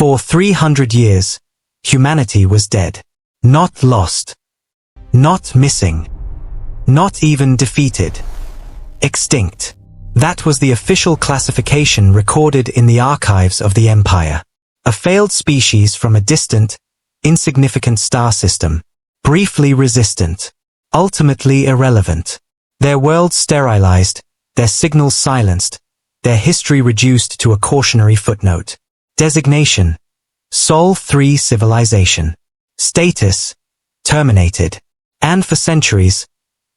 For 300 years, humanity was dead. Not lost. Not missing. Not even defeated. Extinct. That was the official classification recorded in the archives of the Empire. A failed species from a distant, insignificant star system. Briefly resistant. Ultimately irrelevant. Their world sterilized, their signals silenced, their history reduced to a cautionary footnote. Designation: Sol 3 civilization. Status: terminated. And for centuries,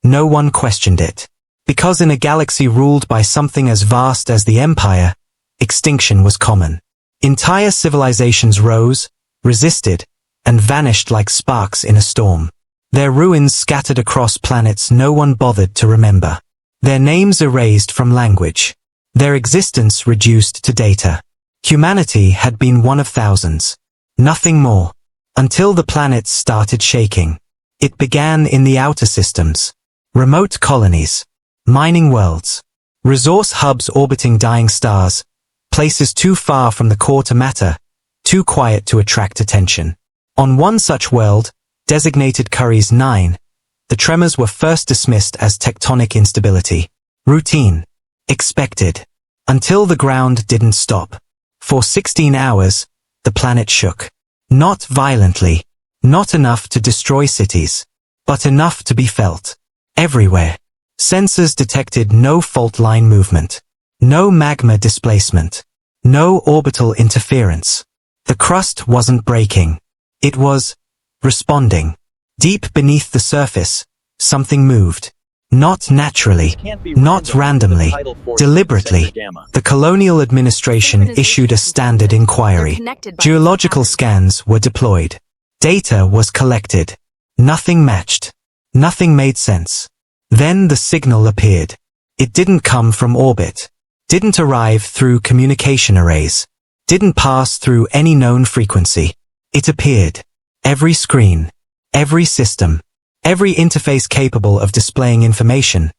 no one questioned it. Because in a galaxy ruled by something as vast as the Empire, extinction was common. Entire civilizations rose, resisted, and vanished like sparks in a storm. Their ruins scattered across planets no one bothered to remember. Their names erased from language. Their existence reduced to data. Humanity had been one of thousands. Nothing more. Until the planets started shaking. It began in the outer systems. Remote colonies. Mining worlds. Resource hubs orbiting dying stars. Places too far from the core to matter. Too quiet to attract attention. On one such world, designated Curry's 9, the tremors were first dismissed as tectonic instability. Routine. Expected. Until the ground didn't stop. For 16 hours, the planet shook. Not violently. Not enough to destroy cities. But enough to be felt. Everywhere. Sensors detected no fault line movement. No magma displacement. No orbital interference. The crust wasn't breaking. It was responding. Deep beneath the surface, something moved. Not naturally, not randomly, deliberately. The colonial administration issued a standard inquiry. Geological scans were deployed. Data was collected. Nothing matched. Nothing made sense. Then the signal appeared. It didn't come from orbit. Didn't arrive through communication arrays. Didn't pass through any known frequency. It appeared. Every screen. Every system. Every interface capable of displaying information.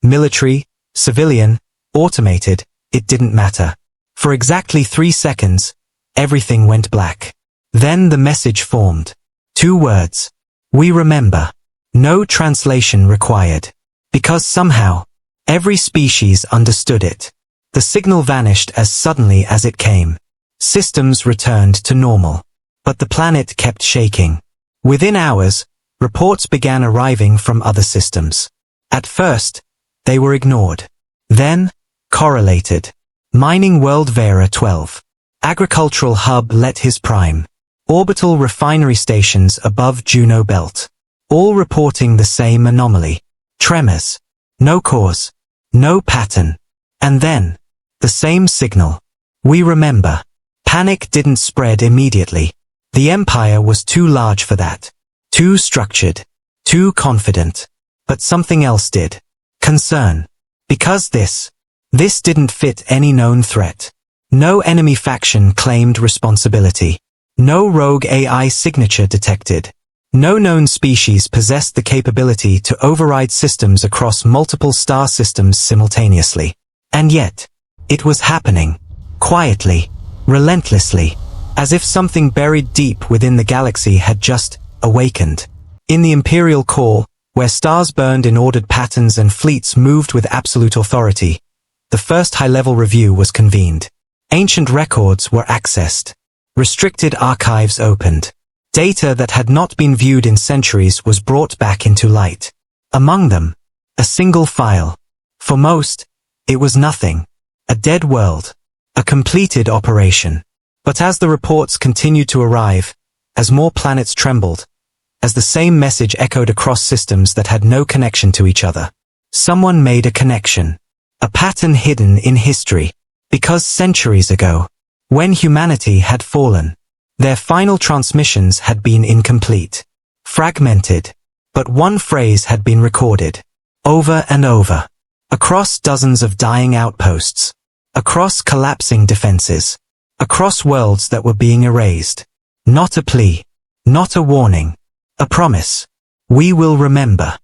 Military, civilian, automated, it didn't matter. For exactly 3 seconds, everything went black. Then the message formed. 2 words. We remember. No translation required. Because somehow, every species understood it. The signal vanished as suddenly as it came. Systems returned to normal. But the planet kept shaking. Within hours, reports began arriving from other systems. At first, they were ignored. Then, correlated. Mining world Vera 12. Agricultural hub let his prime. Orbital refinery stations above Juno Belt. All reporting the same anomaly. Tremors. No cause. No pattern. And then, the same signal. We remember. Panic didn't spread immediately. The Empire was too large for that. Too structured. Too confident. But something else did. Concern. Because this didn't fit any known threat. No enemy faction claimed responsibility. No rogue AI signature detected. No known species possessed the capability to override systems across multiple star systems simultaneously. And yet, it was happening. Quietly. Relentlessly. As if something buried deep within the galaxy had just awakened. In the Imperial core, where stars burned in ordered patterns and fleets moved with absolute authority, the first high-level review was convened. Ancient records were accessed. Restricted archives opened. Data that had not been viewed in centuries was brought back into light. Among them, a single file. For most, it was nothing. A dead world. A completed operation. But as the reports continued to arrive, as more planets trembled, as the same message echoed across systems that had no connection to each other, someone made a connection. A pattern hidden in history. Because centuries ago, when humanity had fallen, their final transmissions had been incomplete. Fragmented. But one phrase had been recorded. Over and over. Across dozens of dying outposts. Across collapsing defenses. Across worlds that were being erased. Not a plea. Not a warning. A promise. We will remember.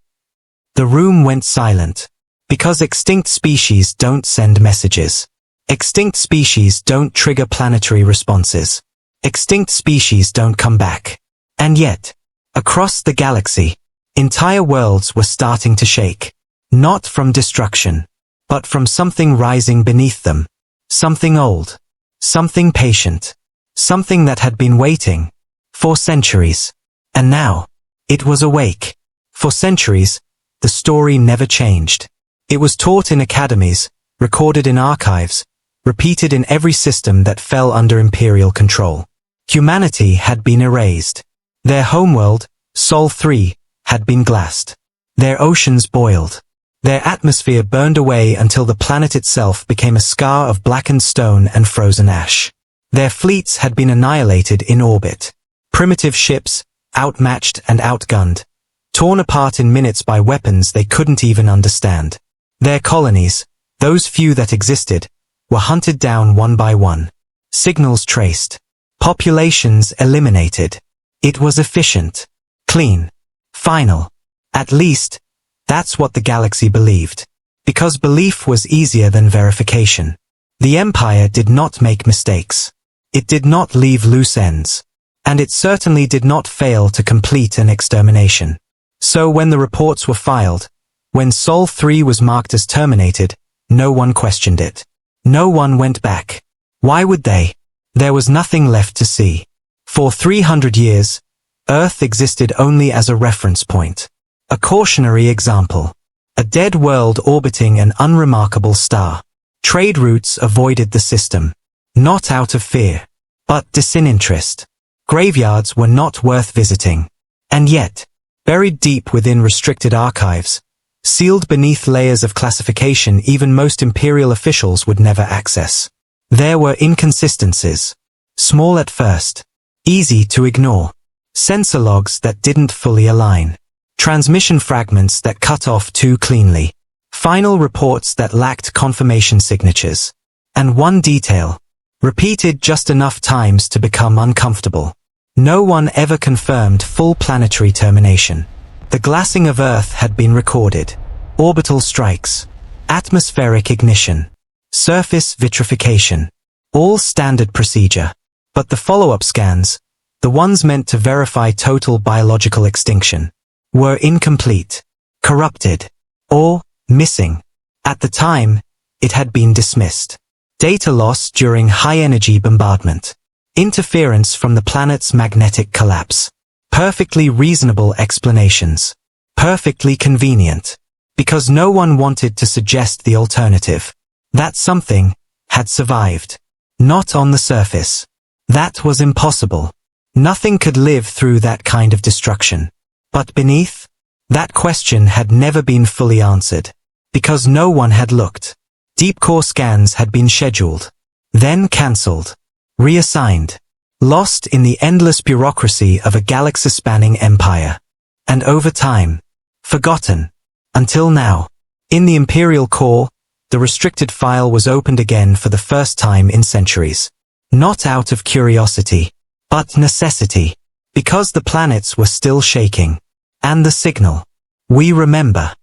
The room went silent. Because extinct species don't send messages. Extinct species don't trigger planetary responses. Extinct species don't come back. And yet, across the galaxy, entire worlds were starting to shake. Not from destruction, but from something rising beneath them. Something old. Something patient. Something that had been waiting. For centuries. And now, it was awake. For centuries, the story never changed. It was taught in academies, recorded in archives, repeated in every system that fell under imperial control. Humanity had been erased. Their homeworld, Sol 3, had been glassed. Their oceans boiled. Their atmosphere burned away until the planet itself became a scar of blackened stone and frozen ash. Their fleets had been annihilated in orbit. Primitive ships, outmatched and outgunned, torn apart in minutes by weapons they couldn't even understand. Their colonies, those few that existed, were hunted down one by one. Signals traced. Populations eliminated. It was efficient. Clean. Final. At least, that's what the galaxy believed. Because belief was easier than verification. The Empire did not make mistakes. It did not leave loose ends. And it certainly did not fail to complete an extermination. So when the reports were filed, when Sol 3 was marked as terminated, no one questioned it. No one went back. Why would they? There was nothing left to see. For 300 years, Earth existed only as a reference point. A cautionary example. A dead world orbiting an unremarkable star. Trade routes avoided the system. Not out of fear, but disinterest. Graveyards were not worth visiting. And yet, buried deep within restricted archives, sealed beneath layers of classification even most imperial officials would never access. There were inconsistencies. Small at first. Easy to ignore. Sensor logs that didn't fully align. Transmission fragments that cut off too cleanly. Final reports that lacked confirmation signatures. And one detail. Repeated just enough times to become uncomfortable. No one ever confirmed full planetary termination. The glassing of Earth had been recorded. Orbital strikes. Atmospheric ignition. Surface vitrification. All standard procedure. But the follow-up scans, the ones meant to verify total biological extinction, were incomplete, corrupted, or missing. At the time, it had been dismissed. Data loss during high-energy bombardment. Interference from the planet's magnetic collapse. Perfectly reasonable explanations. Perfectly convenient. Because no one wanted to suggest the alternative. That something had survived. Not on the surface. That was impossible. Nothing could live through that kind of destruction. But beneath? That question had never been fully answered. Because no one had looked. Deep core scans had been scheduled. Then cancelled. Reassigned. Lost in the endless bureaucracy of a galaxy-spanning empire. And over time, forgotten. Until now. In the Imperial Core, the restricted file was opened again for the first time in centuries. Not out of curiosity, but necessity. Because the planets were still shaking. And the signal, we remember,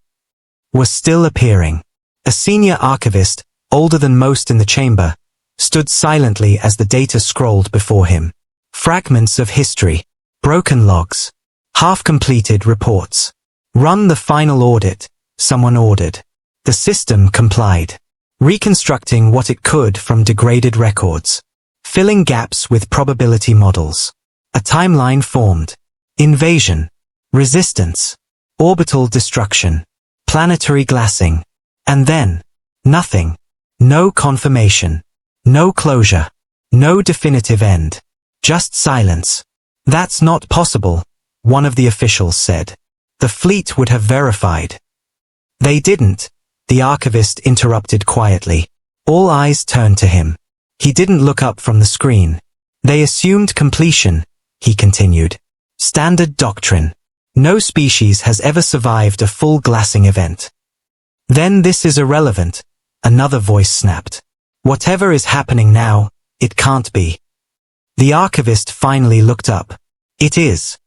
was still appearing. A senior archivist, older than most in the chamber, stood silently as the data scrolled before him. Fragments of history, broken logs, half-completed reports. Run the final audit, someone ordered. The system complied, reconstructing what it could from degraded records, filling gaps with probability models. A timeline formed. Invasion, resistance, orbital destruction, planetary glassing. And then, nothing. No confirmation. No closure. No definitive end. Just silence. That's not possible, one of the officials said. The fleet would have verified. They didn't, the archivist interrupted quietly. All eyes turned to him. He didn't look up from the screen. They assumed completion, he continued. Standard doctrine. No species has ever survived a full glassing event. Then this is irrelevant, another voice snapped. Whatever is happening now, it can't be. The archivist finally looked up. It is.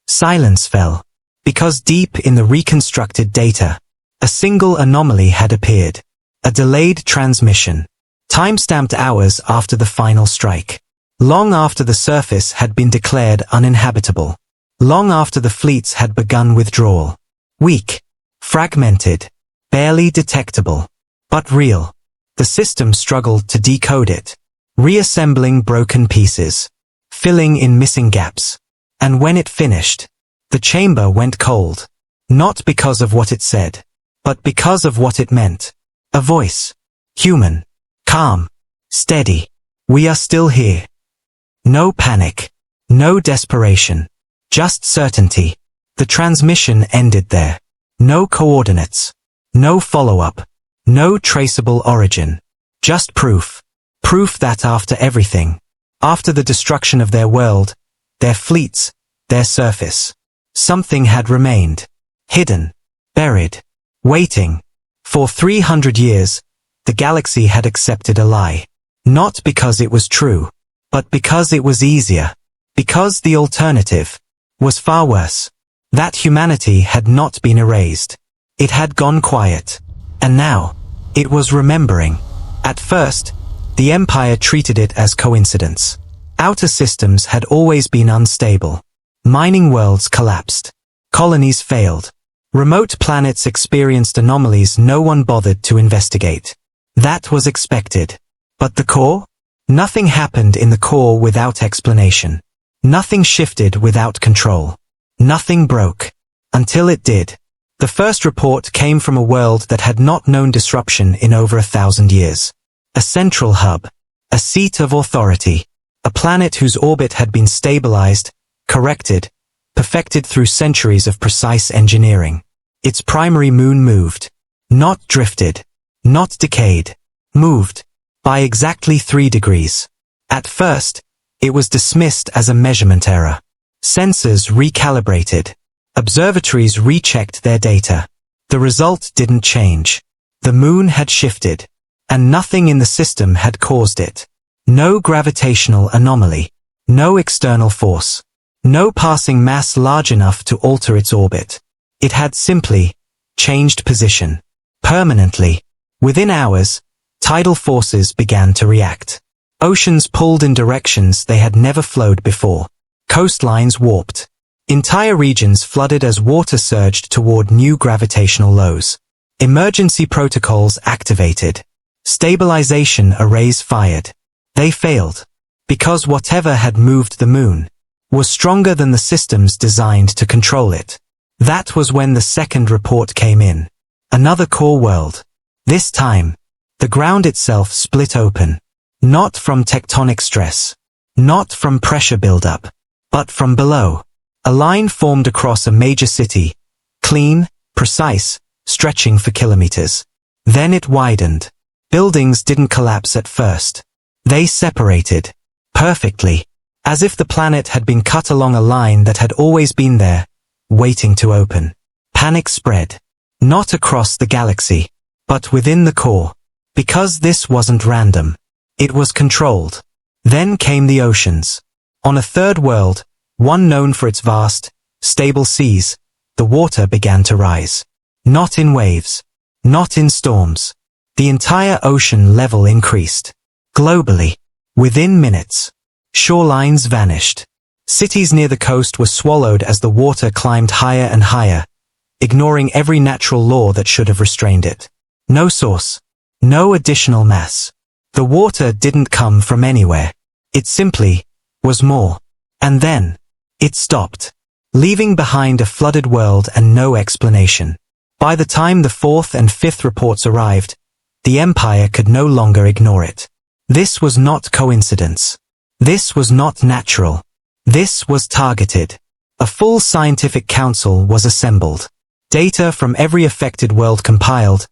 Silence fell. Because deep in the reconstructed data, a single anomaly had appeared. A delayed transmission. Time-stamped hours after the final strike. long after the surface had been declared uninhabitable, long after the fleets had begun withdrawal. Weak, fragmented, barely detectable, but real. The system struggled to decode it, reassembling broken pieces, filling in missing gaps. And when it finished, the chamber went cold, not because of what it said, but because of what it meant. A voice. Human. Calm. Steady. We are still here. No panic. No desperation. Just certainty. The transmission ended there. No coordinates. No follow-up. No traceable origin. Just proof. Proof that after everything, after the destruction of their world, their fleets, their surface, something had remained. Hidden. Buried. Waiting. For 300 years, the galaxy had accepted a lie. Not because it was true, but because it was easier. Because the alternative was far worse. That humanity had not been erased. It had gone quiet. And now, it was remembering. At first, the Empire treated it as coincidence. Outer systems had always been unstable. Mining worlds collapsed. Colonies failed. Remote planets experienced anomalies no one bothered to investigate. That was expected. But the core? Nothing happened in the core without explanation. Nothing shifted without control. Nothing broke. Until it did. The first report came from a world that had not known disruption in over 1,000 years. A central hub. A seat of authority. A planet whose orbit had been stabilized, corrected, perfected through centuries of precise engineering. Its primary moon moved. Not drifted. Not decayed. Moved. By exactly 3 degrees. At first, it was dismissed as a measurement error. Sensors recalibrated. Observatories rechecked their data. The result didn't change. The moon had shifted. And nothing in the system had caused it. No gravitational anomaly. No external force. No passing mass large enough to alter its orbit. It had simply changed position. Permanently. Within hours, tidal forces began to react. Oceans pulled in directions they had never flowed before. Coastlines warped. Entire regions flooded as water surged toward new gravitational lows. Emergency protocols activated. Stabilization arrays fired. They failed. Because whatever had moved the moon was stronger than the systems designed to control it. That was when the second report came in. Another core world. This time, the ground itself split open. Not from tectonic stress. Not from pressure buildup. But from below. A line formed across a major city. Clean, precise, stretching for kilometers. Then it widened. Buildings didn't collapse at first. They separated. Perfectly. As if the planet had been cut along a line that had always been there, waiting to open. Panic spread. Not across the galaxy, but within the core. Because this wasn't random. It was controlled. Then came the oceans. On a third world, one known for its vast, stable seas, the water began to rise. Not in waves. Not in storms. The entire ocean level increased. Globally. Within minutes. Shorelines vanished. Cities near the coast were swallowed as the water climbed higher and higher, ignoring every natural law that should have restrained it. No source. No additional mass. The water didn't come from anywhere. It simply was more. And then, it stopped, leaving behind a flooded world and no explanation. By the time the 4th and 5th reports arrived, the Empire could no longer ignore it. This was not coincidence. This was not natural. This was targeted. A full scientific council was assembled. Data from every affected world compiled,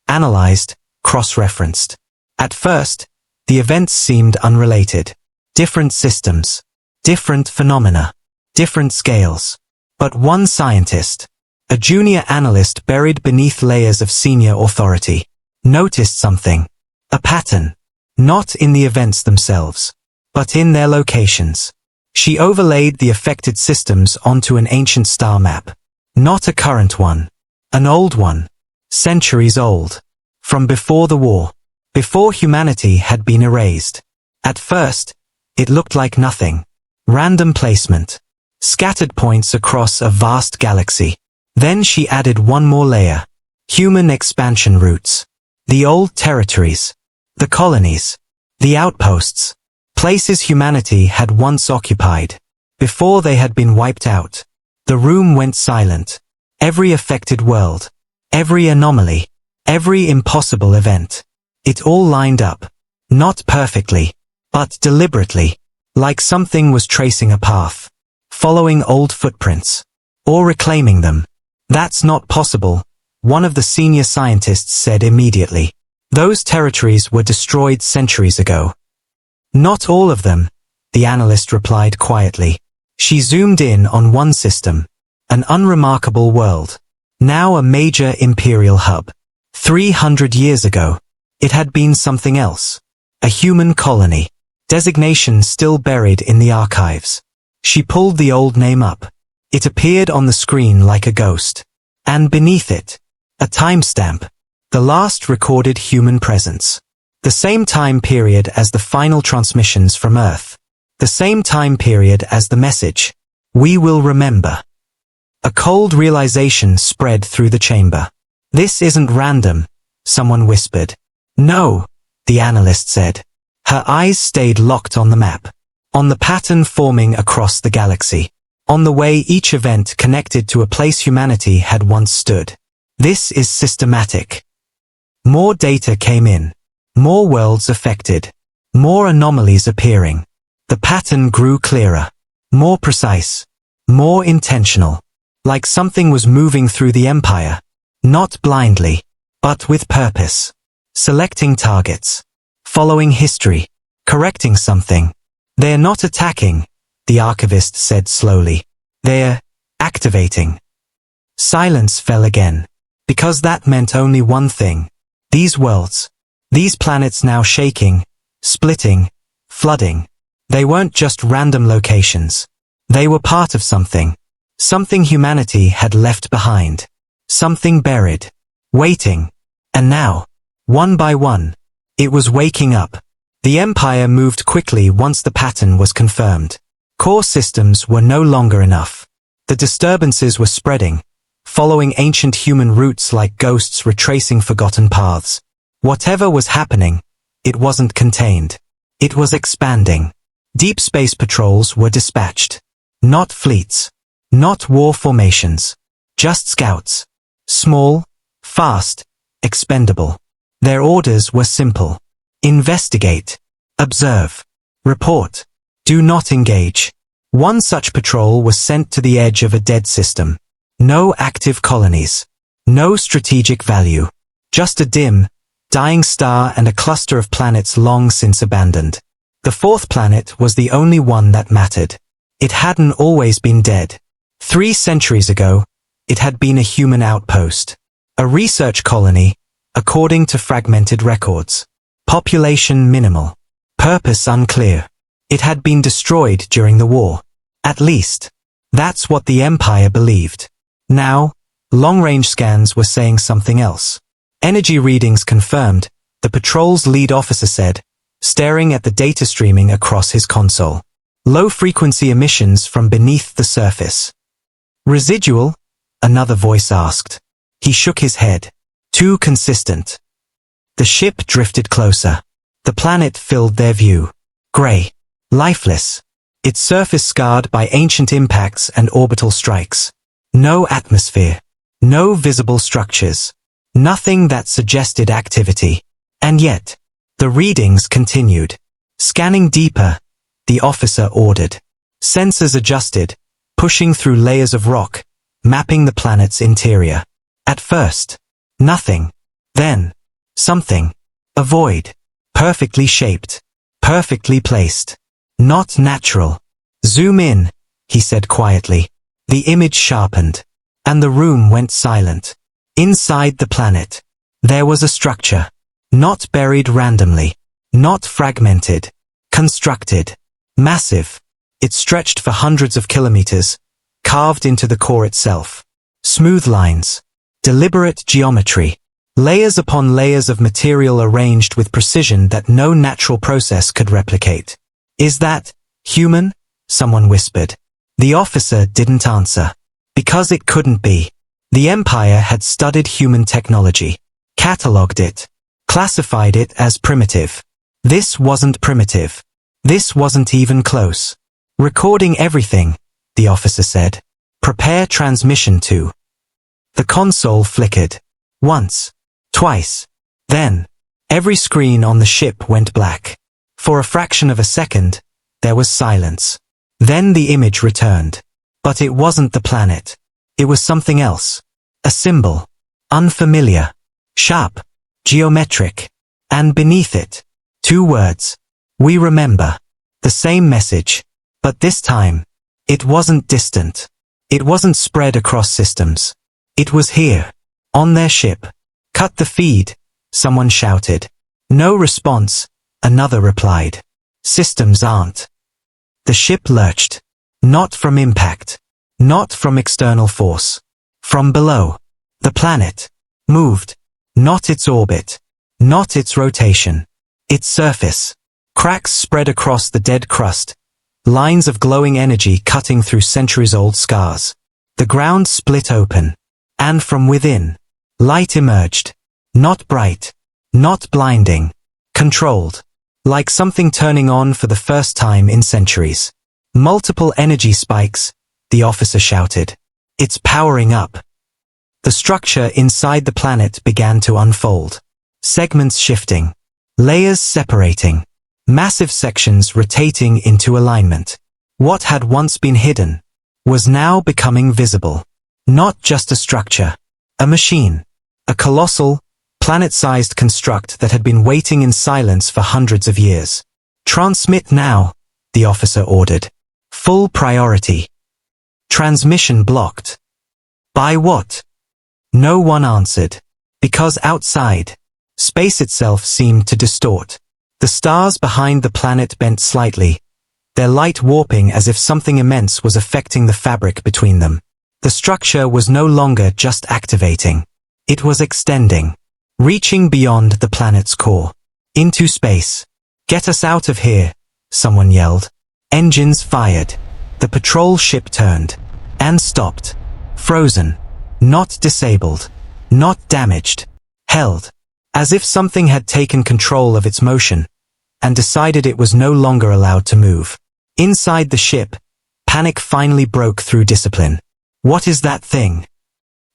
analyzed, cross-referenced. At first, the events seemed unrelated. Different systems. Different phenomena. Different scales. But one scientist, a junior analyst buried beneath layers of senior authority, noticed something. A pattern. Not in the events themselves, but in their locations. She overlaid the affected systems onto an ancient star map. Not a current one. An old one. Centuries old. From before the war. Before humanity had been erased. At first, It looked like nothing. Random placement. Scattered points across a vast galaxy. Then she added one more layer. Human expansion routes. The old territories. The colonies. The outposts. Places humanity had once occupied. Before they had been wiped out. The room went silent. Every affected world. Every anomaly. Every impossible event. It all lined up. Not perfectly, but deliberately. Like something was tracing a path. Following old footprints. Or reclaiming them. That's not possible, one of the senior scientists said immediately. Those territories were destroyed centuries ago. Not all of them, the analyst replied quietly. She zoomed in on one system. An unremarkable world. Now a major imperial hub. 300 years ago, it had been something else. A human colony. Designation still buried in the archives. She pulled the old name up. It appeared on the screen like a ghost. And beneath it, a timestamp. The last recorded human presence. The same time period as the final transmissions from Earth. The same time period as the message. We will remember. A cold realization spread through the chamber. This isn't random, someone whispered. No, the analyst said. Her eyes stayed locked on the map. On the pattern forming across the galaxy. On the way each event connected to a place humanity had once stood. This is systematic. More data came in. More worlds affected. More anomalies appearing. The pattern grew clearer. More precise. More intentional. Like something was moving through the empire. Not blindly, but with purpose. Selecting targets. Following history. Correcting something. They're not attacking, the archivist said slowly. They're activating. Silence fell again. Because that meant only one thing. These worlds. These planets now shaking, splitting, flooding. They weren't just random locations. They were part of something. Something humanity had left behind. Something buried. Waiting. And now, one by one, it was waking up. The Empire moved quickly once the pattern was confirmed. Core systems were no longer enough. The disturbances were spreading, following ancient human routes like ghosts retracing forgotten paths. Whatever was happening, it wasn't contained. It was expanding. Deep space patrols were dispatched. Not fleets. Not war formations. Just scouts. Small, fast, expendable. Their orders were simple. Investigate. Observe. Report. Do not engage. One such patrol was sent to the edge of a dead system. No active colonies. No strategic value. Just a dim, dying star and a cluster of planets long since abandoned. The fourth planet was the only one that mattered. It hadn't always been dead. 3 centuries ago, it had been a human outpost. A research colony, according to fragmented records. Population minimal. Purpose unclear. It had been destroyed during the war. At least, that's what the Empire believed. Now, long-range scans were saying something else. Energy readings confirmed, the patrol's lead officer said, staring at the data streaming across his console. Low-frequency emissions from beneath the surface. Residual? Another voice asked. He shook his head. Too consistent. The ship drifted closer. The planet filled their view. Gray. Lifeless. Its surface scarred by ancient impacts and orbital strikes. No atmosphere. No visible structures. Nothing that suggested activity. And yet, the readings continued. Scanning deeper, the officer ordered. Sensors adjusted, pushing through layers of rock, mapping the planet's interior. At first, nothing. Then, something. A void. Perfectly shaped. Perfectly placed. Not natural. Zoom in, he said quietly. The image sharpened. And the room went silent. Inside the planet, there was a structure. Not buried randomly. Not fragmented. Constructed. Massive. It stretched for hundreds of kilometers, carved into the core itself. Smooth lines. Deliberate geometry. Layers upon layers of material arranged with precision that no natural process could replicate. Is that human? Someone whispered. The officer didn't answer. Because it couldn't be. The Empire had studied human technology, catalogued it, classified it as primitive. This wasn't primitive. This wasn't even close. Recording everything, the officer said. Prepare transmission to. The console flickered. Once. Twice. Then. Every screen on the ship went black. For a fraction of a second, there was silence. Then the image returned. But it wasn't the planet. It was something else. A symbol. Unfamiliar. Sharp. Geometric. And beneath it, 2 words. We remember. The same message. But this time, it wasn't distant. It wasn't spread across systems. It was here. On their ship. Cut the feed, someone shouted. No response, another replied. Systems aren't. The ship lurched. Not from impact. Not from external force. From below. The planet moved. Not its orbit. Not its rotation. Its surface. Cracks spread across the dead crust. Lines of glowing energy cutting through centuries-old scars. The ground split open. And from within, light emerged. Not bright. Not blinding. Controlled. Like something turning on for the first time in centuries. Multiple energy spikes, the officer shouted. It's powering up. The structure inside the planet began to unfold. Segments shifting. Layers separating. Massive sections rotating into alignment. What had once been hidden was now becoming visible. Not just a structure. A machine. A colossal, planet-sized construct that had been waiting in silence for hundreds of years. Transmit now, the officer ordered. Full priority. Transmission blocked. By what? No one answered. Because outside, space itself seemed to distort. The stars behind the planet bent slightly, their light warping as if something immense was affecting the fabric between them. The structure was no longer just activating. It was extending. Reaching beyond the planet's core. Into space. Get us out of here, someone yelled. Engines fired. The patrol ship turned. And stopped. Frozen. Not disabled. Not damaged. Held. As if something had taken control of its motion, and decided it was no longer allowed to move. Inside the ship, panic finally broke through discipline. What is that thing?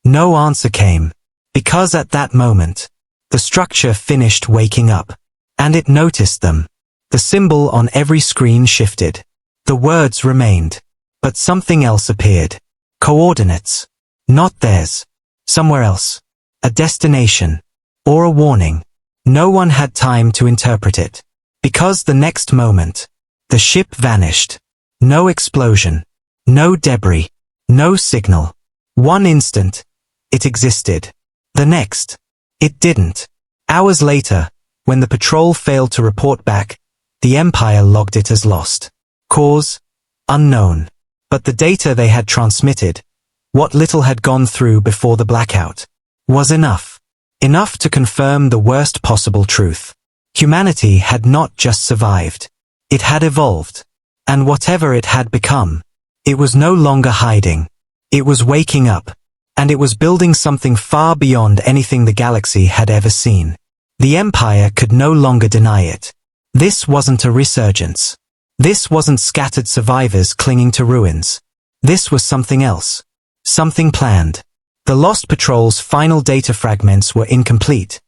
No answer came, because at that moment, the structure finished waking up, and it noticed them. The symbol on every screen shifted. The words remained, but something else appeared. Coordinates. Not theirs. Somewhere else. A destination. Or a warning. No one had time to interpret it. Because the next moment, the ship vanished. No explosion. No debris. No signal. One instant, it existed. The next, it didn't. Hours later, when the patrol failed to report back, the Empire logged it as lost. Cause? Unknown. But the data they had transmitted, what little had gone through before the blackout, was enough. Enough to confirm the worst possible truth. Humanity had not just survived. It had evolved. And whatever it had become, it was no longer hiding. It was waking up. And it was building something far beyond anything the galaxy had ever seen. The Empire could no longer deny it. This wasn't a resurgence. This wasn't scattered survivors clinging to ruins. This was something else. Something planned. The Lost Patrol's final data fragments were incomplete,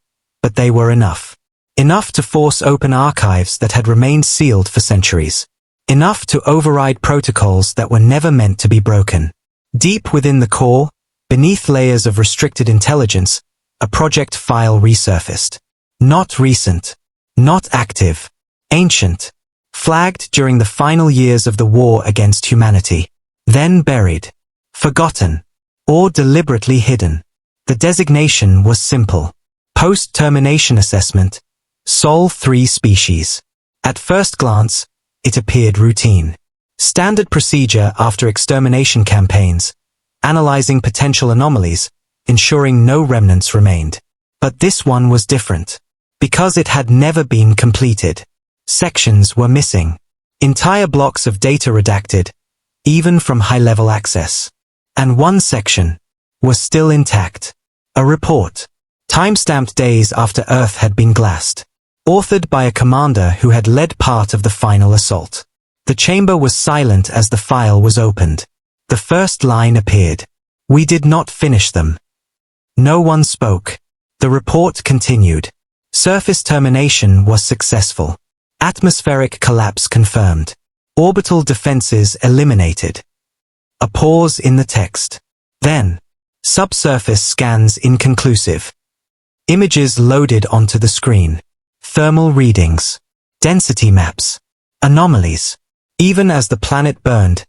but they were enough. Enough to force open archives that had remained sealed for centuries. Enough to override protocols that were never meant to be broken. Deep within the core, beneath layers of restricted intelligence, a project file resurfaced. Not recent. Not active. Ancient. Flagged during the final years of the war against humanity. Then buried. Forgotten. Or deliberately hidden. The designation was simple. Post-termination assessment. Sol 3 species. At first glance, it appeared routine. Standard procedure after extermination campaigns. Analyzing potential anomalies, ensuring no remnants remained. But this one was different. Because it had never been completed. Sections were missing. Entire blocks of data redacted, even from high-level access. And one section was still intact. A report, timestamped days after Earth had been glassed, authored by a commander who had led part of the final assault. The chamber was silent as the file was opened. The first line appeared. We did not finish them. No one spoke. The report continued. Surface termination was successful. Atmospheric collapse confirmed. Orbital defenses eliminated. A pause in the text. Then, subsurface scans inconclusive. Images loaded onto the screen. Thermal readings. Density maps. Anomalies. Even as the planet burned,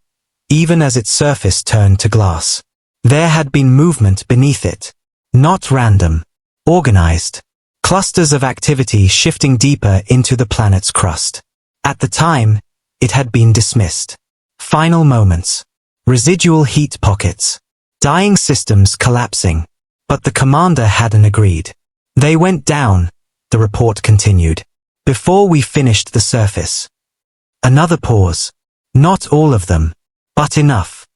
even as its surface turned to glass, there had been movement beneath it. Not random. Organized. Clusters of activity shifting deeper into the planet's crust. At the time, it had been dismissed. Final moments. Residual heat pockets. Dying systems collapsing. But the commander hadn't agreed. They went down, the report continued, before we finished the surface. Another pause. Not all of them, but enough.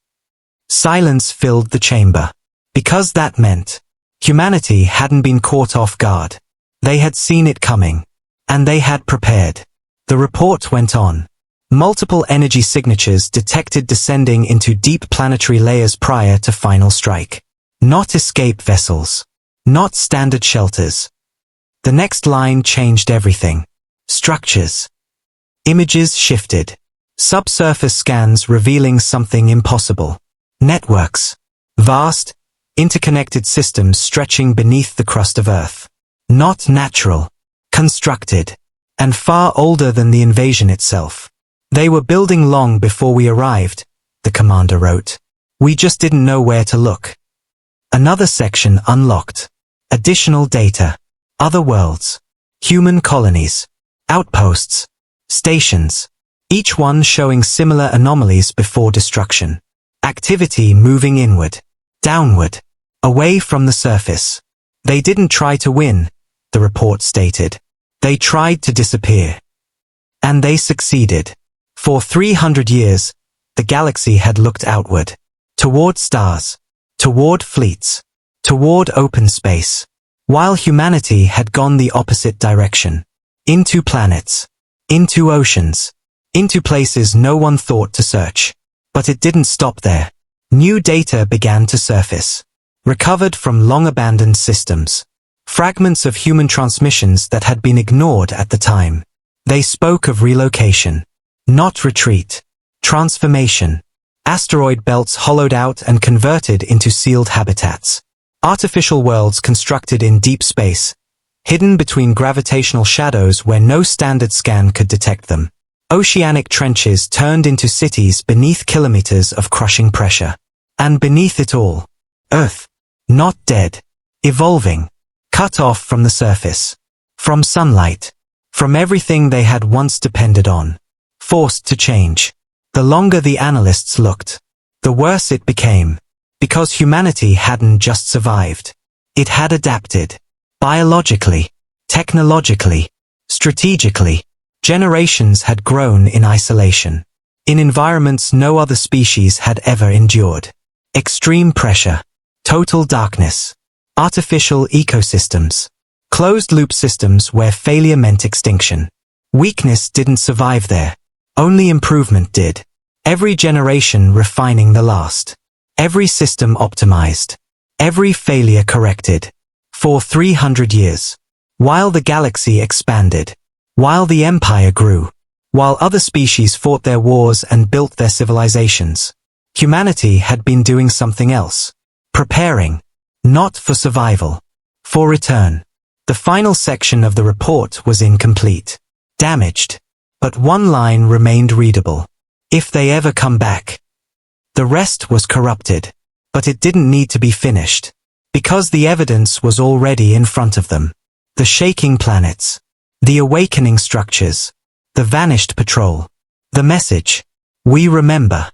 Silence filled the chamber. Because that meant humanity hadn't been caught off guard. They had seen it coming. And they had prepared. The report went on. Multiple energy signatures detected descending into deep planetary layers prior to final strike. Not escape vessels. Not standard shelters. The next line changed everything. Structures. Images shifted. Subsurface scans revealing something impossible. Networks. Vast, interconnected systems stretching beneath the crust of Earth. Not natural. Constructed. And far older than the invasion itself. They were building long before we arrived, the commander wrote. We just didn't know where to look. Another section unlocked. Additional data. Other worlds. Human colonies. Outposts. Stations. Each one showing similar anomalies before destruction. Activity moving inward. Downward. Away from the surface. They didn't try to win, the report stated. They tried to disappear. And they succeeded. For 300 years, the galaxy had looked outward. Toward stars. Toward fleets. Toward open space. While humanity had gone the opposite direction. Into planets. Into oceans. Into places no one thought to search. But it didn't stop there. New data began to surface. Recovered from long-abandoned systems. Fragments of human transmissions that had been ignored at the time. They spoke of relocation. Not retreat. Transformation. Asteroid belts hollowed out and converted into sealed habitats. Artificial worlds constructed in deep space. Hidden between gravitational shadows where no standard scan could detect them. Oceanic trenches turned into cities beneath kilometers of crushing pressure. And beneath it all, Earth. Not dead. Evolving. Cut off from the surface. From sunlight. From everything they had once depended on. Forced to change. The longer the analysts looked, the worse it became. Because humanity hadn't just survived. It had adapted. Biologically. Technologically. Strategically. Generations had grown in isolation. In environments no other species had ever endured. Extreme pressure. Total darkness. Artificial ecosystems. Closed-loop systems where failure meant extinction. Weakness didn't survive there. Only improvement did. Every generation refining the last. Every system optimized. Every failure corrected. For 300 years. While the galaxy expanded. While the empire grew. While other species fought their wars and built their civilizations. Humanity had been doing something else. Preparing. Not for survival. For return. The final section of the report was incomplete. Damaged. But one line remained readable. If they ever come back. The rest was corrupted. But it didn't need to be finished. Because the evidence was already in front of them. The shaking planets. The awakening structures. The vanished patrol. The message. We remember.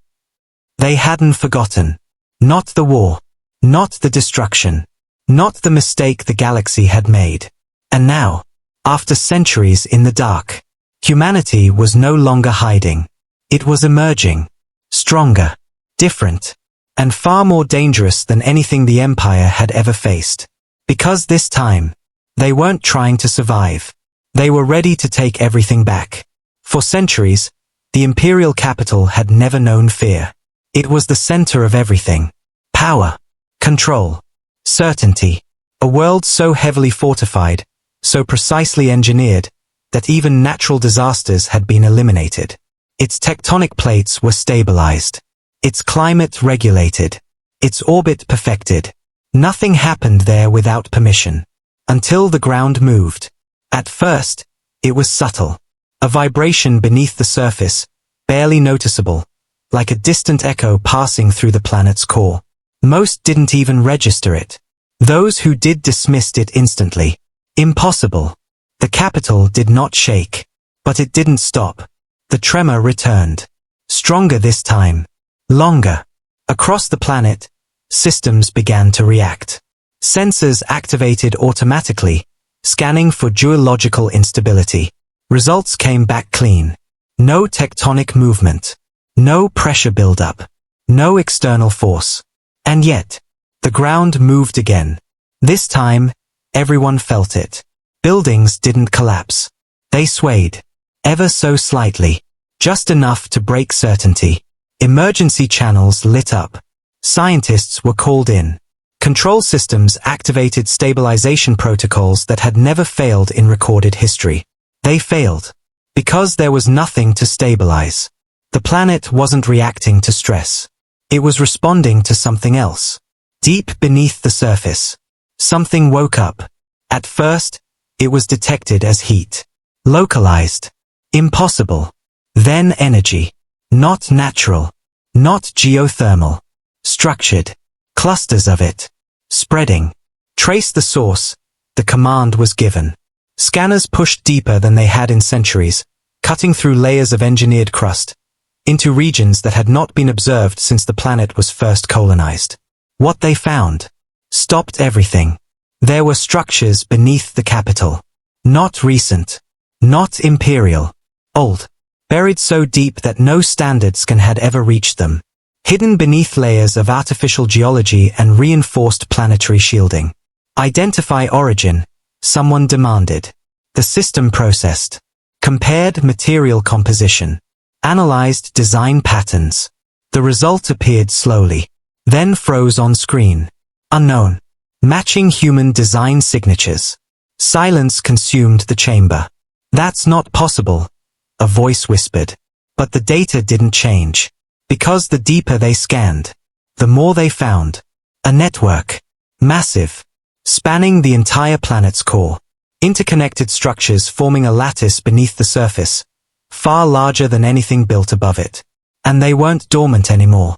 They hadn't forgotten. Not the war. Not the destruction. Not the mistake the galaxy had made. And now, after centuries in the dark, Humanity was no longer hiding. It was emerging. Stronger, different, and far more dangerous than anything the Empire had ever faced. Because this time, they weren't trying to survive. They were ready to take everything back. For centuries, the Imperial capital had never known fear. It was the center of everything. Power, control, certainty. A world so heavily fortified, so precisely engineered, that even natural disasters had been eliminated. Its tectonic plates were stabilized. Its climate regulated. Its orbit perfected. Nothing happened there without permission. Until the ground moved. At first, it was subtle. A vibration beneath the surface, barely noticeable, like a distant echo passing through the planet's core. Most didn't even register it. Those who did dismissed it instantly. Impossible. The capital did not shake. But it didn't stop. The tremor returned. Stronger this time. Longer. Across the planet, systems began to react. Sensors activated automatically, scanning for geological instability. Results came back clean. No tectonic movement. No pressure buildup. No external force. And yet, the ground moved again. This time, everyone felt it. Buildings didn't collapse. They swayed. Ever so slightly. Just enough to break certainty. Emergency channels lit up. Scientists were called in. Control systems activated stabilization protocols that had never failed in recorded history. They failed. Because there was nothing to stabilize. The planet wasn't reacting to stress. It was responding to something else. Deep beneath the surface. Something woke up. At first, it was detected as heat. Localized. Impossible. Then energy. Not natural. Not geothermal. Structured. Clusters of it. Spreading. Trace the source. The command was given. Scanners pushed deeper than they had in centuries, cutting through layers of engineered crust, into regions that had not been observed since the planet was first colonized. What they found stopped everything. There were structures beneath the capital. Not recent. Not imperial. Old. Buried so deep that no standard scan had ever reached them. Hidden beneath layers of artificial geology and reinforced planetary shielding. Identify origin, someone demanded. The system processed. Compared material composition. Analyzed design patterns. The result appeared slowly. Then froze on screen. Unknown. Matching human design signatures. Silence consumed the chamber. That's not possible, a voice whispered. But the data didn't change. Because the deeper they scanned, the more they found. A network. Massive. Spanning the entire planet's core. Interconnected structures forming a lattice beneath the surface, far larger than anything built above it. And they weren't dormant anymore.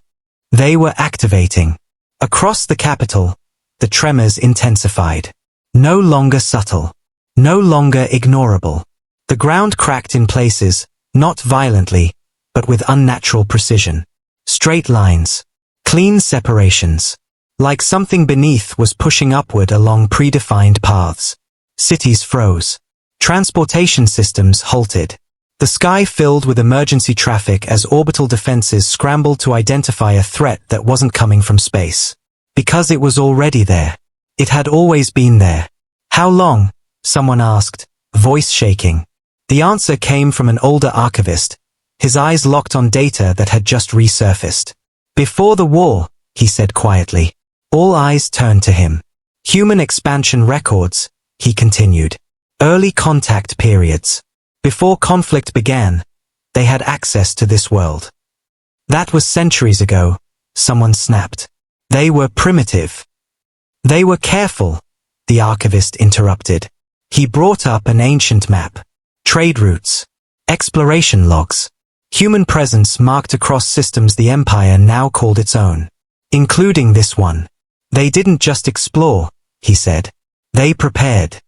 They were activating. Across the capital, the tremors intensified. No longer subtle. No longer ignorable. The ground cracked in places, not violently, but with unnatural precision. Straight lines. Clean separations. Like something beneath was pushing upward along predefined paths. Cities froze. Transportation systems halted. The sky filled with emergency traffic as orbital defenses scrambled to identify a threat that wasn't coming from space. Because it was already there. It had always been there. How long? Someone asked, voice shaking. The answer came from an older archivist, his eyes locked on data that had just resurfaced. Before the war, he said quietly. All eyes turned to him. Human expansion records, he continued. Early contact periods. Before conflict began, they had access to this world. That was centuries ago, someone snapped. They were primitive. They were careful, the archivist interrupted. He brought up an ancient map. Trade routes. Exploration logs. Human presence marked across systems the Empire now called its own. Including this one. They didn't just explore, he said. They prepared.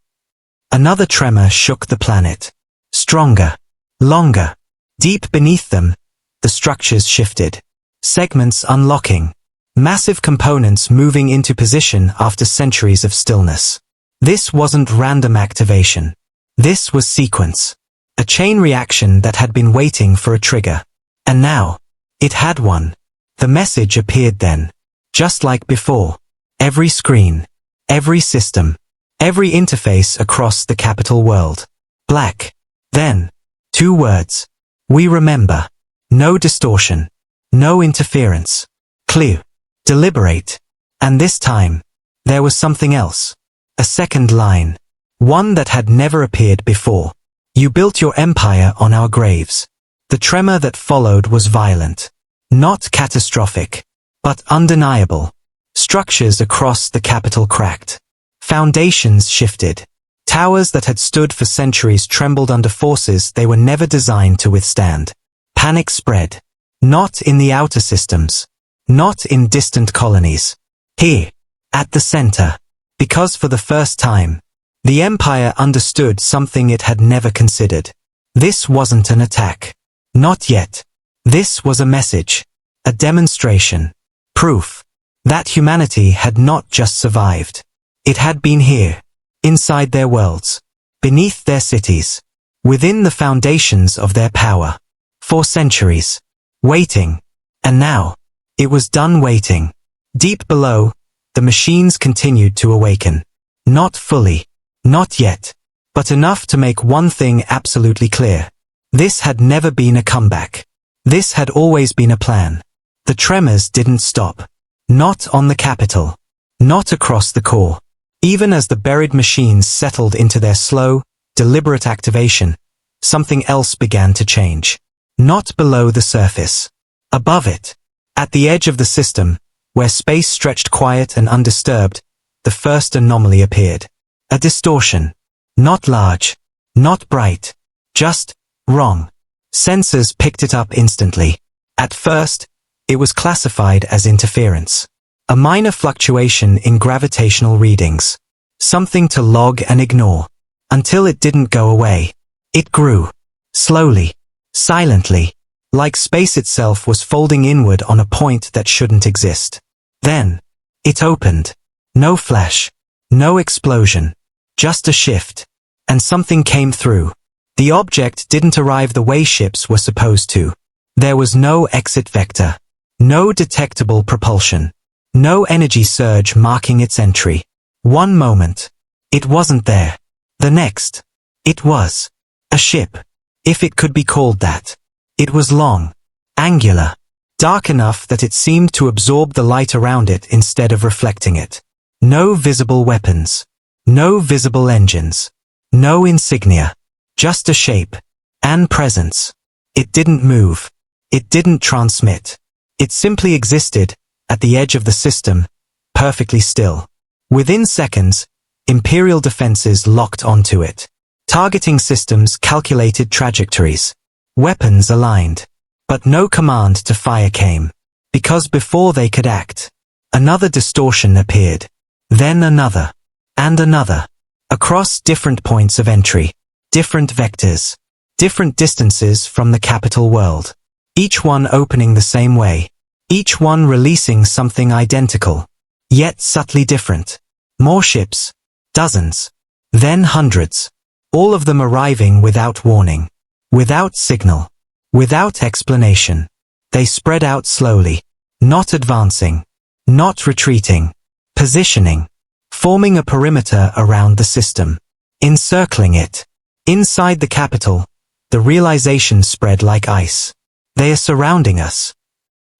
Another tremor shook the planet. Stronger. Longer. Deep beneath them, the structures shifted. Segments unlocking. Massive components moving into position after centuries of stillness. This wasn't random activation. This was sequence. A chain reaction that had been waiting for a trigger. And now, it had one. The message appeared then. Just like before. Every screen. Every system. Every interface across the capital world. Black. Then. 2 words. We remember. No distortion. No interference. Clear. Deliberate. And this time, there was something else. A second line. One that had never appeared before. You built your empire on our graves. The tremor that followed was violent. Not catastrophic, but undeniable. Structures across the capital cracked. Foundations shifted. Towers that had stood for centuries trembled under forces they were never designed to withstand. Panic spread. Not in the outer systems. Not in distant colonies. Here, at the center. Because for the first time, the Empire understood something it had never considered. This wasn't an attack. Not yet. This was a message. A demonstration. Proof. That humanity had not just survived. It had been here. Inside their worlds. Beneath their cities. Within the foundations of their power. For centuries. Waiting. And now, it was done waiting. Deep below, the machines continued to awaken. Not fully. Not yet. But enough to make one thing absolutely clear. This had never been a comeback. This had always been a plan. The tremors didn't stop. Not on the capital. Not across the core. Even as the buried machines settled into their slow, deliberate activation, something else began to change. Not below the surface. Above it. At the edge of the system, where space stretched quiet and undisturbed, the first anomaly appeared. A distortion. Not large. Not bright. Just wrong. Sensors picked it up instantly. At first, it was classified as interference. A minor fluctuation in gravitational readings. Something to log and ignore. Until it didn't go away. It grew. Slowly. Silently. Like space itself was folding inward on a point that shouldn't exist. Then, it opened. No flash. No explosion. Just a shift. And something came through. The object didn't arrive the way ships were supposed to. There was no exit vector. No detectable propulsion. No energy surge marking its entry. One moment. It wasn't there. The next. It was. A ship. If it could be called that. It was long. Angular. Dark enough that it seemed to absorb the light around it instead of reflecting it. No visible weapons. No visible engines. No insignia. Just a shape. An presence. It didn't move. It didn't transmit. It simply existed, at the edge of the system, perfectly still. Within seconds, Imperial defenses locked onto it. Targeting systems calculated trajectories. Weapons aligned. But no command to fire came. Because before they could act, another distortion appeared. Then another. And another. Across different points of entry. Different vectors. Different distances from the capital world. Each one opening the same way. Each one releasing something identical. Yet subtly different. More ships. Dozens. Then hundreds. All of them arriving without warning. Without signal. Without explanation. They spread out slowly. Not advancing. Not retreating. Positioning. Forming a perimeter around the system. Encircling it. Inside the capital, the realization spread like ice. They are surrounding us.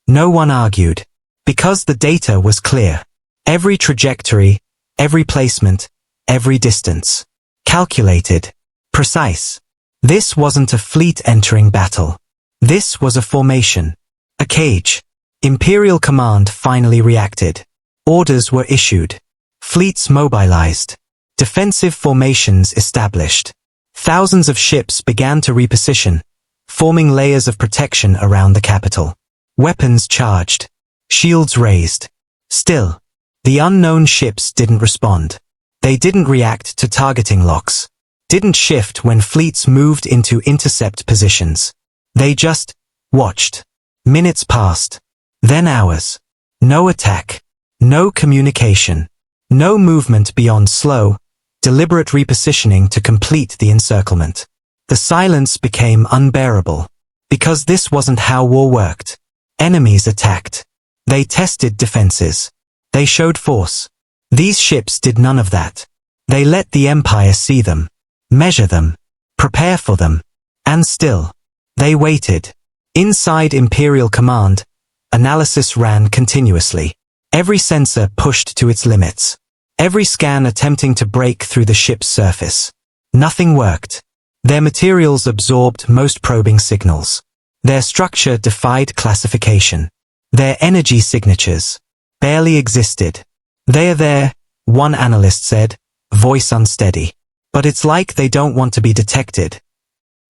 No one argued. Because the data was clear. Every trajectory, every placement, every distance. Calculated. Precise. This wasn't a fleet entering battle. This was a formation. A cage. Imperial command finally reacted. Orders were issued. Fleets mobilized. Defensive formations established. Thousands of ships began to reposition, forming layers of protection around the capital. Weapons charged. Shields raised. Still, the unknown ships didn't respond. They didn't react to targeting locks. Didn't shift when fleets moved into intercept positions. They just watched. Minutes passed. Then hours. No attack. No communication. No movement beyond slow, deliberate repositioning to complete the encirclement. The silence became unbearable. Because this wasn't how war worked. Enemies attacked. They tested defenses. They showed force. These ships did none of that. They let the Empire see them, measure them, prepare for them. And still, they waited. Inside Imperial Command, analysis ran continuously. Every sensor pushed to its limits. Every scan attempting to break through the ship's surface. Nothing worked. Their materials absorbed most probing signals. Their structure defied classification. Their energy signatures barely existed. "They're there," one analyst said, voice unsteady. "But it's like they don't want to be detected."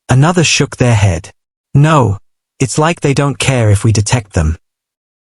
Another shook their head. "No, it's like they don't care if we detect them."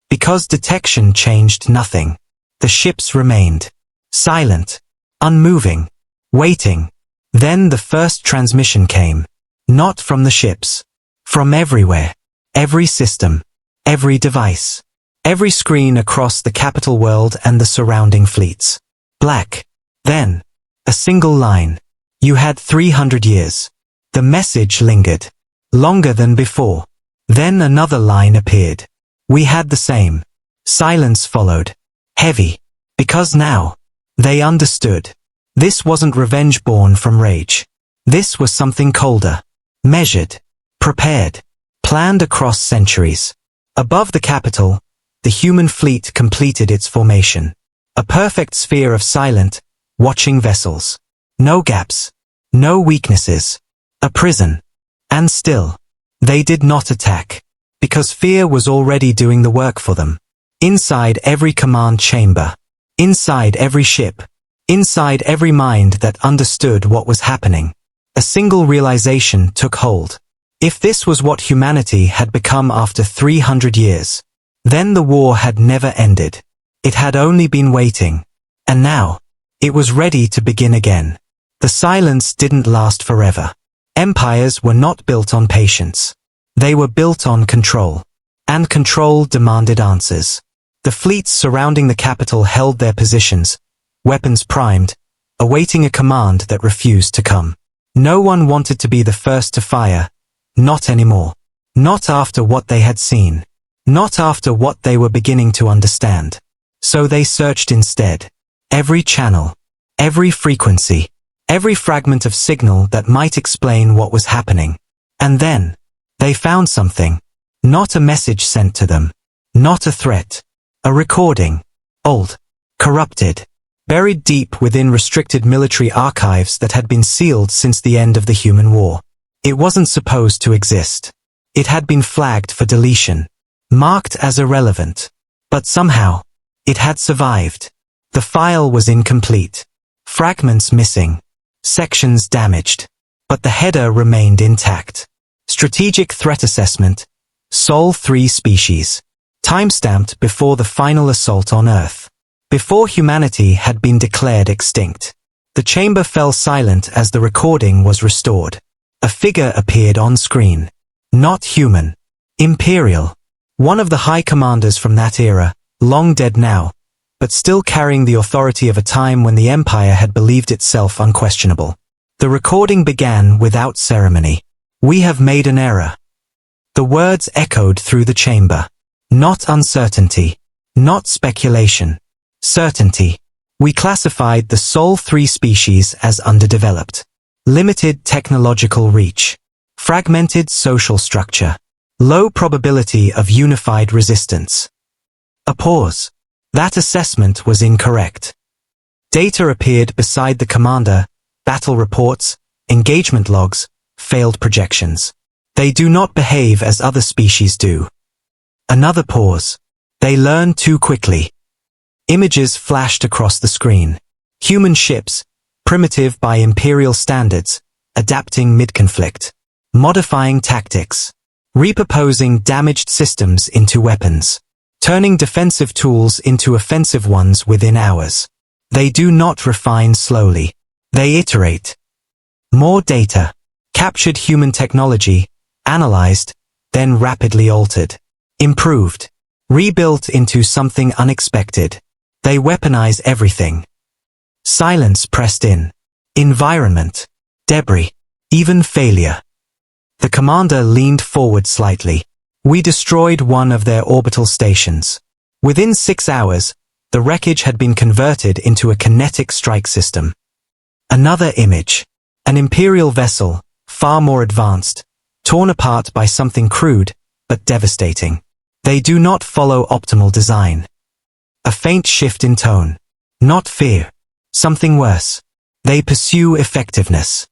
Because detection changed nothing. The ships remained silent, unmoving, waiting. Then the first transmission came. Not from the ships. From everywhere. Every system. Every device. Every screen across the capital world and the surrounding fleets. Black. Then, a single line. "You had 300 years. The message lingered. Longer than before. Then another line appeared. "We had the same." Silence followed. Heavy. Because now, they understood. This wasn't revenge born from rage. This was something colder. Measured. Prepared. Planned across centuries. Above the capital, the human fleet completed its formation. A perfect sphere of silent, watching vessels. No gaps. No weaknesses. A prison. And still, they did not attack. Because fear was already doing the work for them. Inside every command chamber. Inside every ship. Inside every mind that understood what was happening. A single realization took hold. If this was what humanity had become after 300 years, then the war had never ended. It had only been waiting. And now, it was ready to begin again. The silence didn't last forever. Empires were not built on patience. They were built on control. And control demanded answers. The fleets surrounding the capital held their positions, weapons primed, awaiting a command that refused to come. No one wanted to be the first to fire. Not anymore. Not after what they had seen. Not after what they were beginning to understand. So they searched instead. Every channel. Every frequency. Every fragment of signal that might explain what was happening. And then, they found something. Not a message sent to them. Not a threat. A recording. Old. Corrupted. Buried deep within restricted military archives that had been sealed since the end of the human war. It wasn't supposed to exist. It had been flagged for deletion. Marked as irrelevant. But somehow, it had survived. The file was incomplete. Fragments missing. Sections damaged. But the header remained intact. Strategic Threat Assessment. Sol 3 Species. Timestamped before the final assault on Earth. Before humanity had been declared extinct. The chamber fell silent as the recording was restored. A figure appeared on screen. Not human. Imperial. One of the high commanders from that era, long dead now, but still carrying the authority of a time when the Empire had believed itself unquestionable. The recording began without ceremony. "We have made an error." The words echoed through the chamber. Not uncertainty. Not speculation. Certainty. "We classified the Sol 3 species as underdeveloped. Limited technological reach. Fragmented social structure. Low probability of unified resistance." A pause. That assessment was incorrect. Data appeared beside the commander, battle reports, engagement logs, failed projections. "They do not behave as other species do." Another pause. "They learn too quickly." Images flashed across the screen. Human ships, primitive by imperial standards, adapting mid-conflict. Modifying tactics. Repurposing damaged systems into weapons. Turning defensive tools into offensive ones within hours. They do not refine slowly. They iterate. More data. Captured human technology, analyzed, then rapidly altered. Improved. Rebuilt into something unexpected. They weaponize everything. Silence pressed in. Environment. Debris. even failure. The commander leaned forward slightly. We destroyed one of their orbital stations. Within 6 hours, the wreckage had been converted into a kinetic strike system. Another image. An Imperial vessel, far more advanced, torn apart by something crude, but devastating. They do not follow optimal design. A faint shift in tone. Not fear. Something worse. They pursue effectiveness.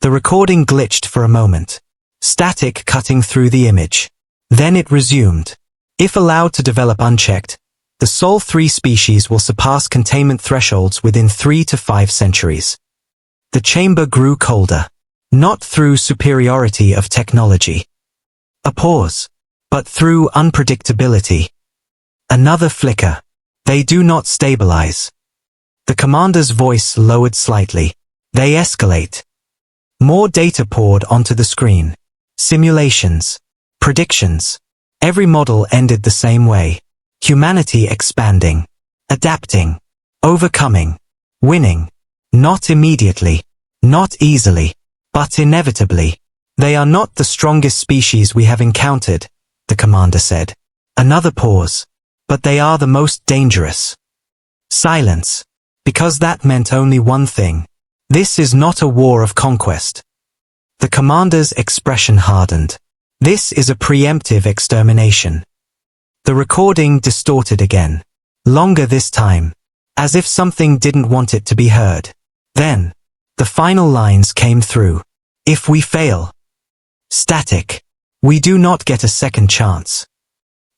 The recording glitched for a moment. Static cutting through the image. Then it resumed. If allowed to develop unchecked, the Sol 3 species will surpass containment thresholds within 3 to 5 centuries. The chamber grew colder. Not through superiority of technology. A pause. But through unpredictability. Another flicker. They do not stabilize. The commander's voice lowered slightly. They escalate. More data poured onto the screen. Simulations. Predictions. Every model ended the same way. Humanity expanding. Adapting. Overcoming. Winning. Not immediately. Not easily. But inevitably. They are not the strongest species we have encountered, the commander said. Another pause. But they are the most dangerous. Silence. Because that meant only one thing. This is not a war of conquest. The commander's expression hardened. This is a preemptive extermination. The recording distorted again. Longer this time. As if something didn't want it to be heard. Then, the final lines came through. If we fail. Static. We do not get a second chance.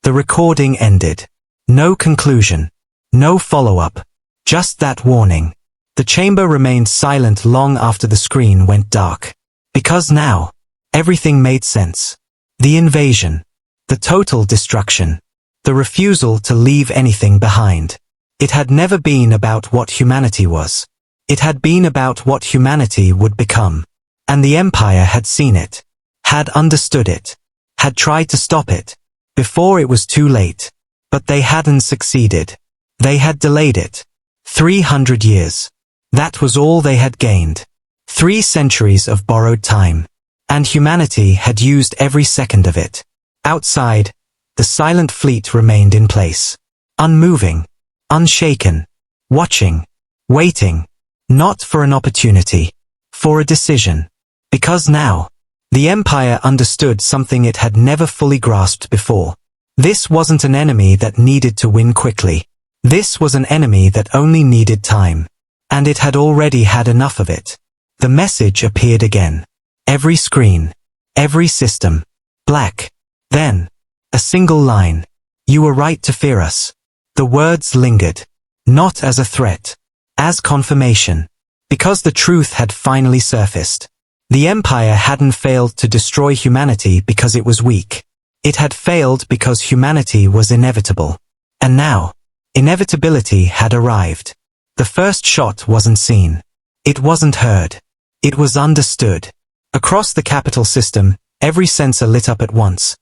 The recording ended. No conclusion. No follow-up. Just that warning. The chamber remained silent long after the screen went dark. Because now, everything made sense. The invasion. The total destruction. The refusal to leave anything behind. It had never been about what humanity was. It had been about what humanity would become. And the Empire had seen it. Had understood it. Had tried to stop it. Before it was too late. But they hadn't succeeded. They had delayed it. 300 years. That was all they had gained. 3 centuries of borrowed time. And humanity had used every second of it. Outside, the silent fleet remained in place. Unmoving. Unshaken. Watching. Waiting. Not for an opportunity. For a decision. Because now, the Empire understood something it had never fully grasped before. This wasn't an enemy that needed to win quickly. This was an enemy that only needed time. And it had already had enough of it. The message appeared again. Every screen. Every system. Black. Then, a single line. You were right to fear us. The words lingered. Not as a threat. As confirmation. Because the truth had finally surfaced. The Empire hadn't failed to destroy humanity because it was weak. It had failed because humanity was inevitable. And now, inevitability had arrived. The first shot wasn't seen. It wasn't heard. It was understood. Across the capital system, every sensor lit up at once.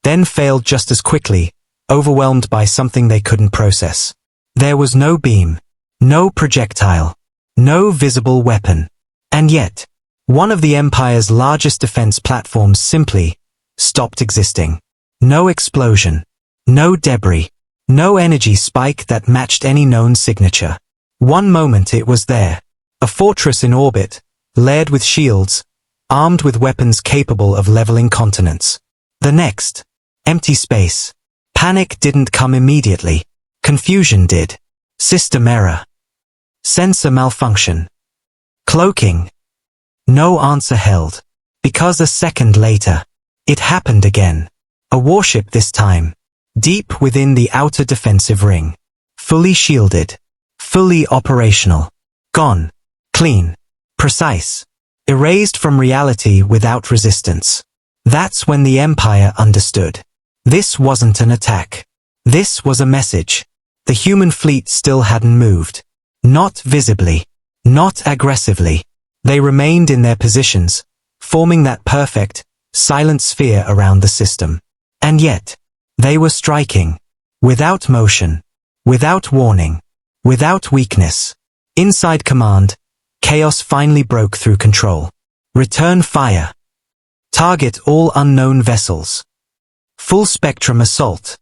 Then failed just as quickly, overwhelmed by something they couldn't process. There was no beam. No projectile. No visible weapon. And yet, one of the Empire's largest defense platforms simply stopped existing. No explosion. No debris. No energy spike that matched any known signature. One moment it was there. A fortress in orbit, layered with shields, armed with weapons capable of leveling continents. The next, empty space. Panic didn't come immediately. Confusion did. System error. Sensor malfunction. Cloaking. No answer held. Because a second later, it happened again. A warship this time. Deep within the outer defensive ring. Fully shielded. Fully operational. Gone. Clean. Precise. Erased from reality without resistance. That's when the Empire understood. This wasn't an attack. This was a message. The human fleet still hadn't moved. Not visibly. Not aggressively. They remained in their positions, forming that perfect, silent sphere around the system. And yet, they were striking. Without motion. Without warning. Without weakness. Inside command, chaos finally broke through control. Return fire. Target all unknown vessels. Full spectrum assault.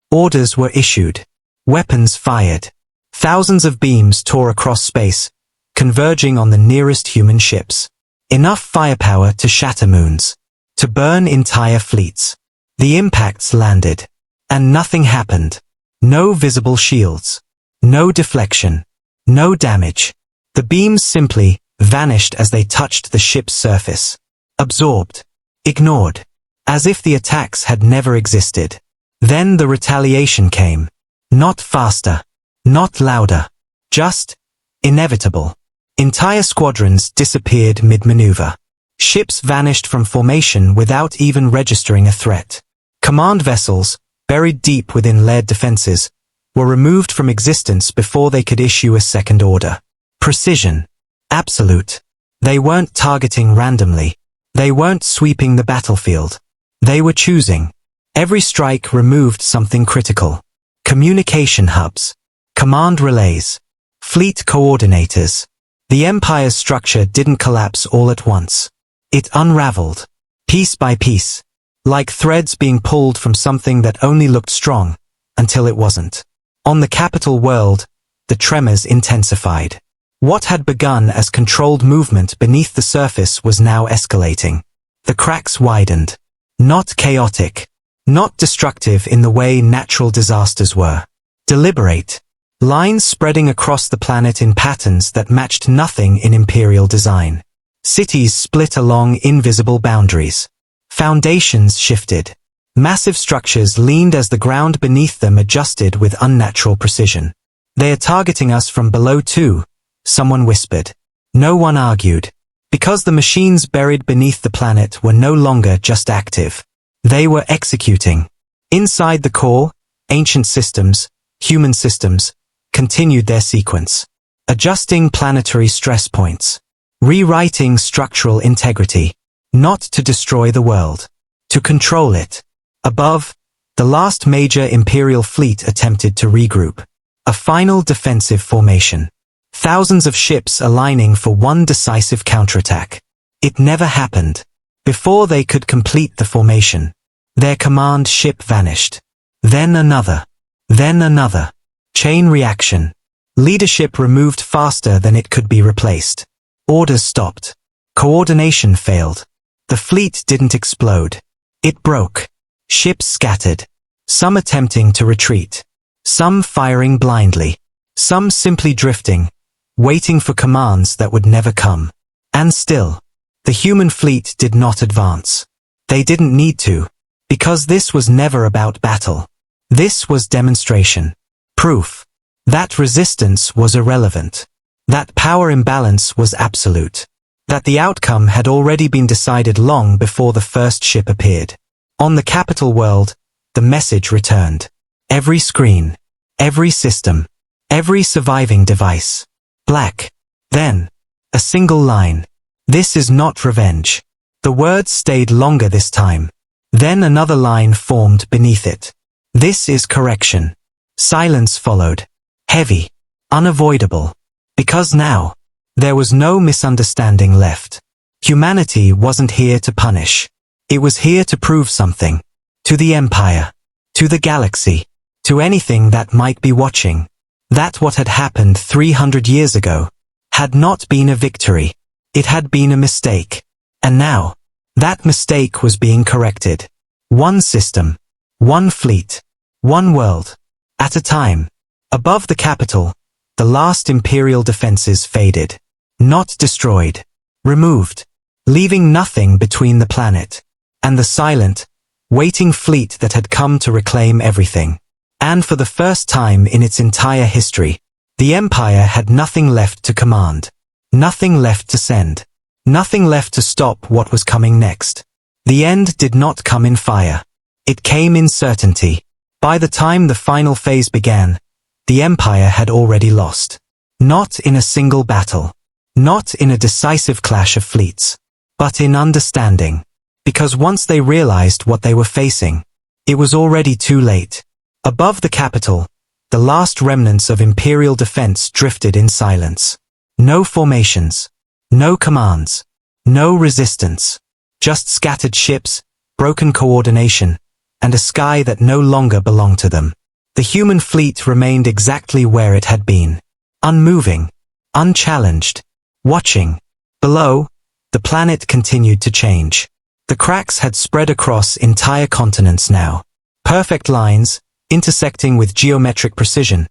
Orders were issued. Weapons fired. Thousands of beams tore across space, converging on the nearest human ships. Enough firepower to shatter moons. To burn entire fleets. The impacts landed. And nothing happened. No visible shields. No deflection. No damage. The beams simply vanished as they touched the ship's surface. Absorbed. Ignored. As if the attacks had never existed. Then the retaliation came. Not faster. Not louder. Just inevitable. Entire squadrons disappeared mid-maneuver. Ships vanished from formation without even registering a threat. Command vessels, buried deep within layered defenses, were removed from existence before they could issue a second order. Precision. Absolute. They weren't targeting randomly. They weren't sweeping the battlefield. They were choosing. Every strike removed something critical. Communication hubs. Command relays. Fleet coordinators. The Empire's structure didn't collapse all at once. It unraveled. Piece by piece. Like threads being pulled from something that only looked strong, until it wasn't. On the capital world, the tremors intensified. What had begun as controlled movement beneath the surface was now escalating. The cracks widened. Not chaotic. Not destructive in the way natural disasters were. Deliberate. Lines spreading across the planet in patterns that matched nothing in Imperial design. Cities split along invisible boundaries. Foundations shifted. Massive structures leaned as the ground beneath them adjusted with unnatural precision. "They are targeting us from below too," someone whispered. No one argued. Because the machines buried beneath the planet were no longer just active. They were executing. Inside the core, ancient systems, human systems, continued their sequence. Adjusting planetary stress points. Rewriting structural integrity. Not to destroy the world. To control it. Above, the last major Imperial fleet attempted to regroup. A final defensive formation. Thousands of ships aligning for one decisive counterattack. It never happened. Before they could complete the formation, their command ship vanished. Then another. Then another. Chain reaction. Leadership removed faster than it could be replaced. Orders stopped. Coordination failed. The fleet didn't explode. It broke. Ships scattered. Some attempting to retreat. Some firing blindly. Some simply drifting, waiting for commands that would never come. And still, the human fleet did not advance. They didn't need to, because this was never about battle. This was demonstration. Proof. That resistance was irrelevant. That power imbalance was absolute. That the outcome had already been decided long before the first ship appeared. On the capital world, the message returned. Every screen. Every system. Every surviving device. Black. Then, a single line. This is not revenge. The words stayed longer this time. Then another line formed beneath it. This is correction. Silence followed. Heavy. Unavoidable. Because now, there was no misunderstanding left. Humanity wasn't here to punish. It was here to prove something. To the Empire. To the galaxy. To anything that might be watching. That what had happened 300 years ago had not been a victory. It had been a mistake. And now, that mistake was being corrected. One system. One fleet. One world. At a time. Above the capital, the last Imperial defenses faded. Not destroyed. Removed. Leaving nothing between the planet and the silent, waiting fleet that had come to reclaim everything. And for the first time in its entire history, the Empire had nothing left to command. Nothing left to send. Nothing left to stop what was coming next. The end did not come in fire. It came in certainty. By the time the final phase began, the Empire had already lost. Not in a single battle. Not in a decisive clash of fleets. But in understanding. Because once they realized what they were facing, it was already too late. Above the capital, the last remnants of Imperial defense drifted in silence. No formations. No commands. No resistance. Just scattered ships, broken coordination, and a sky that no longer belonged to them. The human fleet remained exactly where it had been. Unmoving. Unchallenged. Watching. Below, the planet continued to change. The cracks had spread across entire continents now. Perfect lines, intersecting with geometric precision,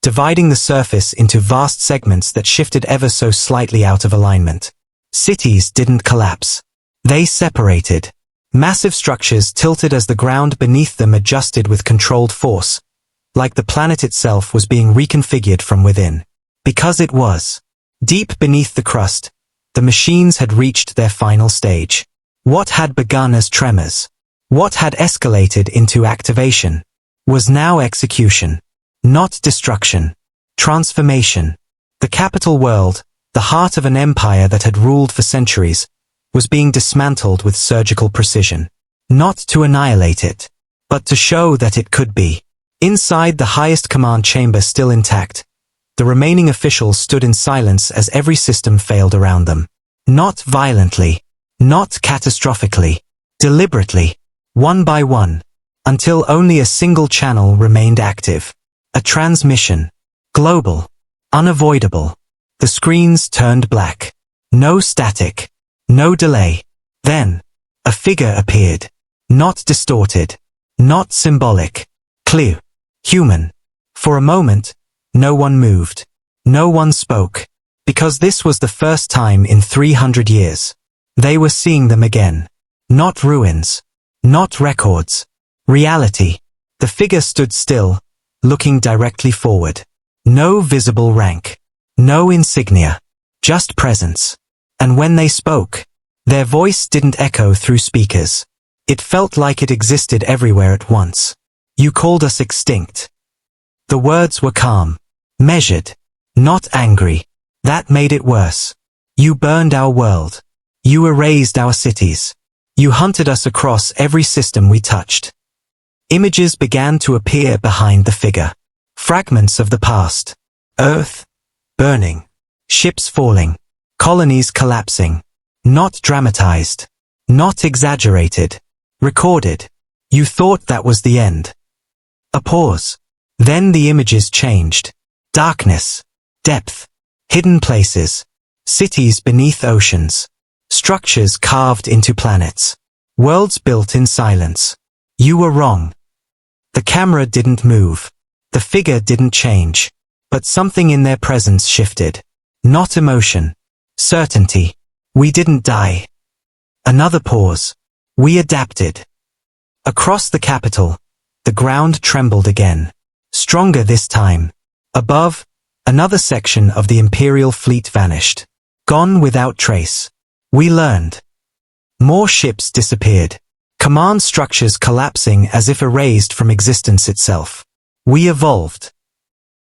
dividing the surface into vast segments that shifted ever so slightly out of alignment. Cities didn't collapse. They separated. Massive structures tilted as the ground beneath them adjusted with controlled force, like the planet itself was being reconfigured from within. Because it was. Deep beneath the crust, the machines had reached their final stage. What had begun as tremors, what had escalated into activation, was now execution. Not destruction. Transformation. The capital world, the heart of an empire that had ruled for centuries, was being dismantled with surgical precision. Not to annihilate it, but to show that it could be. Inside the highest command chamber still intact, the remaining officials stood in silence as every system failed around them. Not violently, not catastrophically, deliberately, one by one, until only a single channel remained active. A transmission. Global. Unavoidable. The screens turned black. No static. No delay. Then, a figure appeared. Not distorted. Not symbolic. Clear. Human. For a moment, no one moved. No one spoke. Because this was the first time in 300 years. They were seeing them again. Not ruins. Not records. Reality. The figure stood still, looking directly forward. No visible rank. No insignia. Just presence. And when they spoke, their voice didn't echo through speakers. It felt like it existed everywhere at once. You called us extinct. The words were calm. Measured. Not angry. That made it worse. You burned our world. You erased our cities. You hunted us across every system we touched. Images began to appear behind the figure. Fragments of the past. Earth burning. Ships falling. Colonies collapsing. Not dramatized. Not exaggerated. Recorded. You thought that was the end. A pause. Then the images changed. Darkness. Depth. Hidden places. Cities beneath oceans. Structures carved into planets. Worlds built in silence. You were wrong. The camera didn't move. The figure didn't change. But something in their presence shifted. Not emotion. Certainty. We didn't die. Another pause. We adapted. Across the capital, the ground trembled again. Stronger this time. Above, another section of the Imperial fleet vanished. Gone without trace. We learned. More ships disappeared. Command structures collapsing as if erased from existence itself. We evolved.